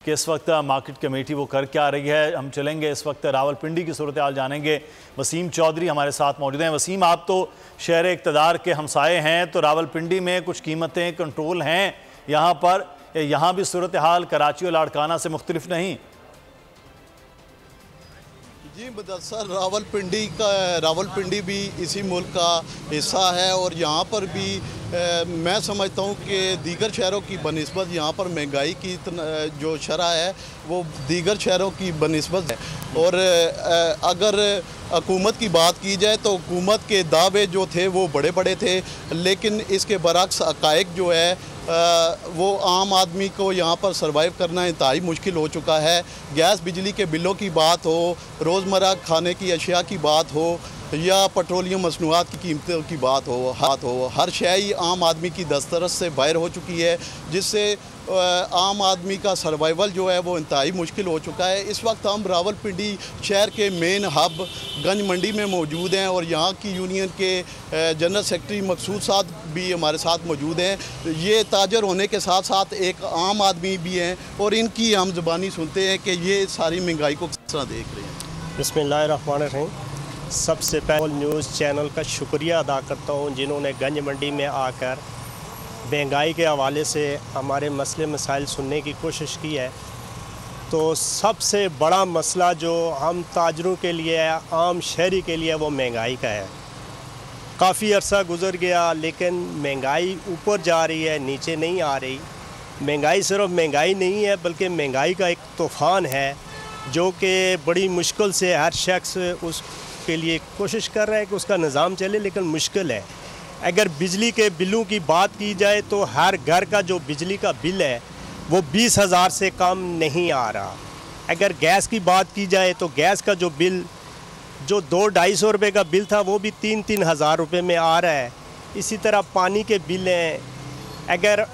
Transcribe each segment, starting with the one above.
कि इस वक्त मार्केट कमेटी वो कर क्या रही है। हम चलेंगे इस वक्त रावलपिंडी की सूरत हाल जानेंगे। वसीम चौधरी हमारे साथ मौजूद हैं। वसीम, आप तो शहर इक़्तिदार के हमसाए हैं, तो रावलपिंडी में कुछ कीमतें कंट्रोल हैं यहाँ पर, यहाँ भी सूरत हाल कराची और लाड़काना से मुख्तलिफ नहीं? जी मुदस्सर, रावलपिंडी भी इसी मुल्क का हिस्सा है और यहाँ पर भी मैं समझता हूँ कि दीगर शहरों की बनिस्बत यहाँ पर महंगाई की जो शरह है वो दीगर शहरों की बनिस्बत है। और अगर हुकूमत की बात की जाए तो हुकूमत के दावे जो थे वो बड़े बड़े थे, लेकिन इसके बरक्स हक़ाइक़ जो है वो आम आदमी को यहाँ पर सर्वाइव करना इंतहाई मुश्किल हो चुका है। गैस बिजली के बिलों की बात हो, रोज़मर्रा खाने की अशिया की बात हो या पेट्रोलियम मसनूआत की कीमतों की बात हो, हर शय ही आम आदमी की दस्तरस से बाहर हो चुकी है, जिससे आम आदमी का सर्वाइवल जो है वो इंतहाई मुश्किल हो चुका है। इस वक्त हम रावलपिंडी शहर के मेन हब गंज मंडी में मौजूद हैं और यहाँ की यूनियन के जनरल सेक्रेटरी मकसूद साहब भी हमारे साथ मौजूद हैं। ये ताजर होने के साथ साथ एक आम आदमी भी हैं और इनकी हम ज़ुबानी सुनते हैं कि ये सारी महंगाई को किस तरह देख रहे हैं। बिस्मिल्लाहिर्रहमानिर्रहीम। सबसे पहले न्यूज़ चैनल का शुक्रिया अदा करता हूँ जिन्होंने गंज मंडी में आकर महंगाई के हवाले से हमारे मसले मसाइल सुनने की कोशिश की है। तो सबसे बड़ा मसला जो हम ताजरों के लिए है, आम शहरी के लिए, वो महंगाई का है। काफ़ी अरसा गुज़र गया लेकिन महंगाई ऊपर जा रही है, नीचे नहीं आ रही। महंगाई सिर्फ महंगाई नहीं है बल्कि महंगाई का एक तूफ़ान है जो कि बड़ी मुश्किल से हर शख्स उसके लिए कोशिश कर रहा है कि उसका निज़ाम चले, लेकिन मुश्किल है। अगर बिजली के बिलों की बात की जाए तो हर घर का जो बिजली का बिल है वो 20,000 से कम नहीं आ रहा। अगर गैस की बात की जाए तो गैस का जो बिल जो 200-250 रुपये का बिल था वो भी 3-3 हज़ार रुपये में आ रहा है। इसी तरह पानी के बिल हैं। अगर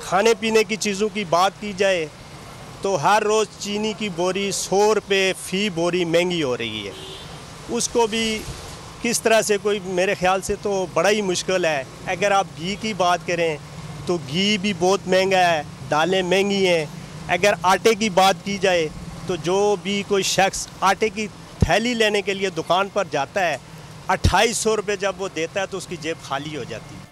खाने पीने की चीज़ों की बात की जाए तो हर रोज़ चीनी की बोरी 100 रुपये फ़ी बोरी महंगी हो रही है। उसको भी किस तरह से कोई, मेरे ख़्याल से तो बड़ा ही मुश्किल है। अगर आप घी की बात करें तो घी भी बहुत महंगा है, दालें महंगी हैं। अगर आटे की बात की जाए तो जो भी कोई शख्स आटे की थैली लेने के लिए दुकान पर जाता है 2800 रुपये जब वो देता है तो उसकी जेब खाली हो जाती है।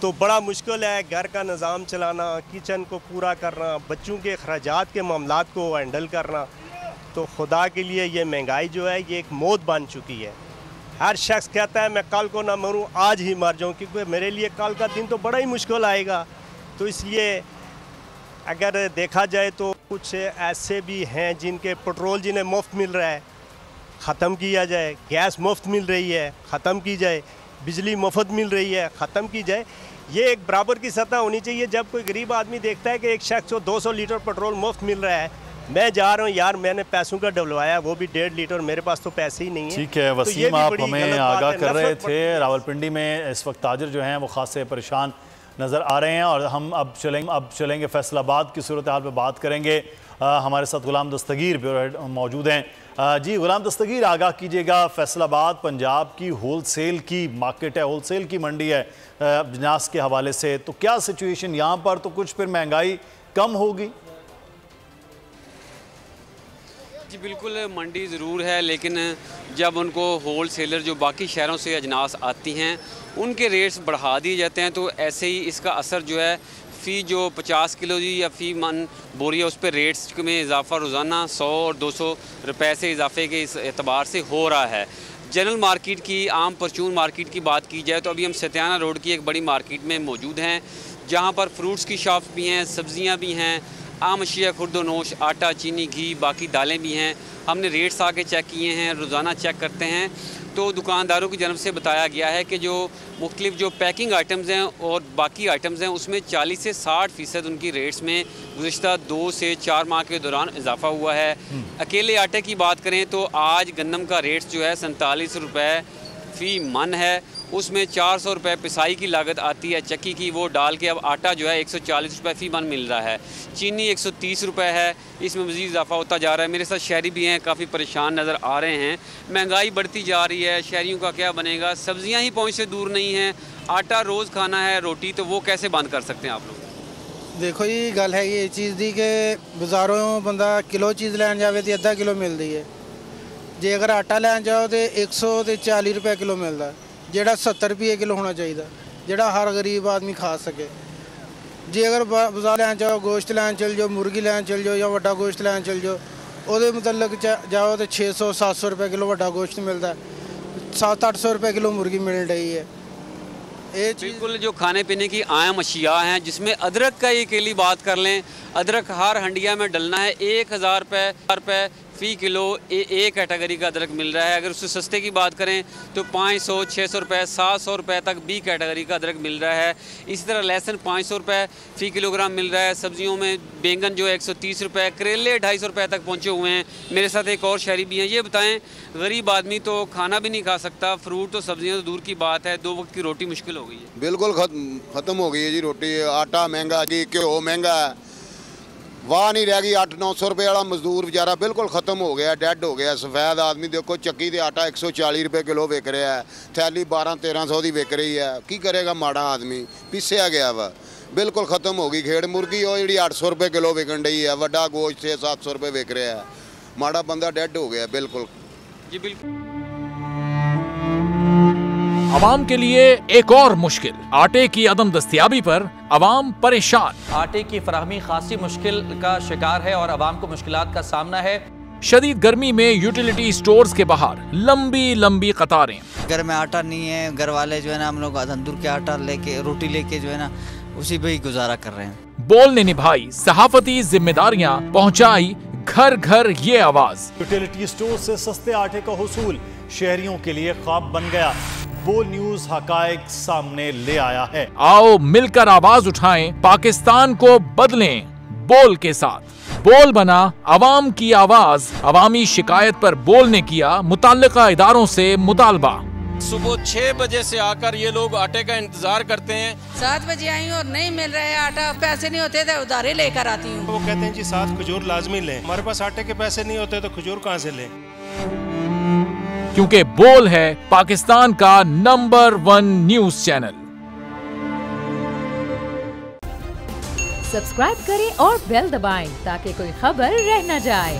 तो बड़ा मुश्किल है घर का निज़ाम चलाना, किचन को पूरा करना, बच्चों के अखराजात के मामलात को हैंडल करना। तो खुदा के लिए ये महंगाई जो है ये एक मौत बन चुकी है। हर शख्स कहता है मैं कल को ना मरूं, आज ही मर जाऊं, क्योंकि मेरे लिए कल का दिन तो बड़ा ही मुश्किल आएगा। तो इसलिए अगर देखा जाए तो कुछ ऐसे भी हैं जिनके पेट्रोल जिन्हें मुफ्त मिल रहा है ख़त्म किया जाए, गैस मुफ्त मिल रही है ख़त्म की जाए, बिजली मुफ्त मिल रही है ख़त्म की जाए। ये एक बराबर की सतह होनी चाहिए। जब कोई गरीब आदमी देखता है कि एक शख्स को 200 लीटर पेट्रोल मुफ्त मिल रहा है, मैं जा रहा हूँ यार, मैंने पैसों का डलवाया वो भी 1.5 लीटर, मेरे पास तो पैसे ही नहीं है। ठीक है वसीम, आप हमें आगाह कर रहे थे। रावलपिंडी में इस वक्त ताजर जो हैं वो खासे परेशान नज़र आ रहे हैं और हम अब चलेंगे फैसलाबाद की सूरत हाल पर बात करेंगे। हमारे साथ गुलाम दस्तगीर ब्यूरो हेड मौजूद हैं। जी गुलाम दस्तगीर, आगाह कीजिएगा, फैसलाबाद पंजाब की होलसेल की मार्केट है, होलसेल की मंडी है अजनास के हवाले से, तो क्या सिचुएशन यहाँ पर? तो कुछ फिर महंगाई कम होगी? जी बिल्कुल, मंडी ज़रूर है, लेकिन जब उनको होल सेलर जो बाकी शहरों से अजनास आती हैं उनके रेट्स बढ़ा दिए जाते हैं, तो ऐसे ही इसका असर जो है फ़ी जो 50 किलो जी या फ़ी मन बोरी है उस पर रेट्स में इजाफ़ा रोज़ाना 100 और 200 रुपये से इजाफे के इस एतबार से हो रहा है। जनरल मार्केट की, आम परचून मार्केट की बात की जाए तो अभी हम सत्याना रोड की एक बड़ी मार्केट में मौजूद हैं जहाँ पर फ्रूट्स की शॉप्स भी हैं, सब्ज़ियाँ भी हैं, आम अशिया खुर्दोनोश, आटा, चीनी, घी, बाकी दालें भी हैं। हमने रेट्स आके चेक किए हैं, रोज़ाना चेक करते हैं, तो दुकानदारों की जानब से बताया गया है कि जो मुख्तलिफ जो पैकिंग आइटम्स हैं और बाकी आइटम्स हैं उसमें 40 से 60% उनकी रेट्स में गुज़िश्ता 2 से 4 माह के दौरान इजाफा हुआ है। अकेले आटे की बात करें तो आज गंदम का रेट्स जो है 47 रुपये फ़ी मन है, उसमें 400 रुपये पिसाई की लागत आती है चक्की की, वो डाल के अब आटा जो है 140 रुपये फ़ी मन मिल रहा है। चीनी 130 रुपये है, इसमें मज़ीद इजाफा होता जा रहा है। मेरे साथ शहरी भी हैं, काफ़ी परेशान नज़र आ रहे हैं। महंगाई बढ़ती जा रही है, शहरियों का क्या बनेगा? सब्ज़ियाँ ही पहुँच से दूर नहीं हैं, आटा रोज़ खाना है, रोटी तो वो कैसे बंद कर सकते हैं आप लोग? देखो जी गल है ये चीज़ की कि बाज़ारों बंदा किलो चीज़ लैन जाए तो अद्धा किलो मिलती है, जे अगर आटा लैन जाओ तो 140 रुपये किलो मिलता, जोड़ा 70 रुपये किलो होना चाहिए, जोड़ा हर गरीब आदमी खा सके। जे अगर बाजार लैन जाओ, गोश्त लैन चल जाओ, मुर्गी लैन चल जाओ या वड्डा गोश्त लैन चल जाओ, वो मतलब जाओ तो 600-700 रुपये किलो वड्डा गोश्त मिलता है, 700-800 रुपये किलो मुर्गी मिल रही है। बिल्कुल जो खाने पीने की आम अशिया हैं, जिसमें अदरक का ये अकेली बात कर लें, अदरक हर हंडिया में डलना है 1000 रुपये फ़ी किलो ए कैटेगरी का अदरक मिल रहा है। अगर उससे सस्ते की बात करें तो 500-600 रुपये 700 रुपये तक बी कैटेगरी का अदरक मिल रहा है। इसी तरह लहसुन 500 रुपये फ़ी किलोग्राम मिल रहा है। सब्जियों में बैंगन जो है 130 रुपये, करेले 250 रुपये तक पहुँचे हुए हैं। मेरे साथ एक और शहरी भी हैं। ये बताएँ, गरीब आदमी तो खाना भी नहीं खा सकता, फ्रूट तो सब्जियाँ तो दूर की बात है, 2 वक्त की रोटी मुश्किल हो गई है। बिल्कुल ख़त्म हो गई है जी रोटी, आटा महंगा जी, घ्यो महंगा है, वाह नहीं रह गई। 800-900 रुपये वाला मजदूर बेचारा बिल्कुल ख़त्म हो गया, डेड हो गया। सफ़ेद आदमी देखो चक्की दे आटा 140 रुपये किलो विक रहा है, थैली 1200-1300 की विक रही है। की करेगा माड़ा आदमी, पिसिया गया वा, बिल्कुल ख़त्म हो गई। खेड़ मुर्गी वो जी 800 रुपये किलो विकन रही है, वड्डा गोश्त 600-700 रुपये विक रहा है, माड़ा बंदा डेड हो गया बिल्कुल जी। बिल्कुल अवाम के लिए एक और मुश्किल, आटे की अदम दस्तयाबी पर अवाम परेशान। आटे की फराहमी खासी मुश्किल का शिकार है और अवाम को मुश्किलात का सामना है। शदीद गर्मी में यूटिलिटी स्टोर्स के बाहर लंबी लंबी कतारें। घर में आटा नहीं है, घर वाले जो है ना हम लोग तंदूर के आटा लेके रोटी लेके जो है ना उसी पे ही गुजारा कर रहे हैं। बोल ने निभाई सहाफती जिम्मेदारियां, पहुंचाई घर घर ये आवाज। यूटिलिटी स्टोर से सस्ते आटे का हुसूल शहरियों के लिए ख्वाब बन गया। बोल न्यूज हकायक सामने ले आया है। आओ मिलकर आवाज उठाएं, पाकिस्तान को बदलें बोल के साथ। बोल बना अवाम की आवाज। अवामी शिकायत पर बोल ने किया मुताल्लिका इदारों से मुतालबा। सुबह 6 बजे से आकर ये लोग आटे का इंतजार करते हैं। 7 बजे आई और नहीं मिल रहा है आटा, पैसे नहीं होते तो उधारे लेकर आती हूँ। वो कहते हैं जी 7 खजूर लाजमी लें, हमारे पास आटे के पैसे नहीं होते तो खजूर कहाँ से लें। क्योंकि बोल है पाकिस्तान का नंबर 1 न्यूज चैनल। सब्सक्राइब करें और बेल दबाएं ताकि कोई खबर रह न जाए।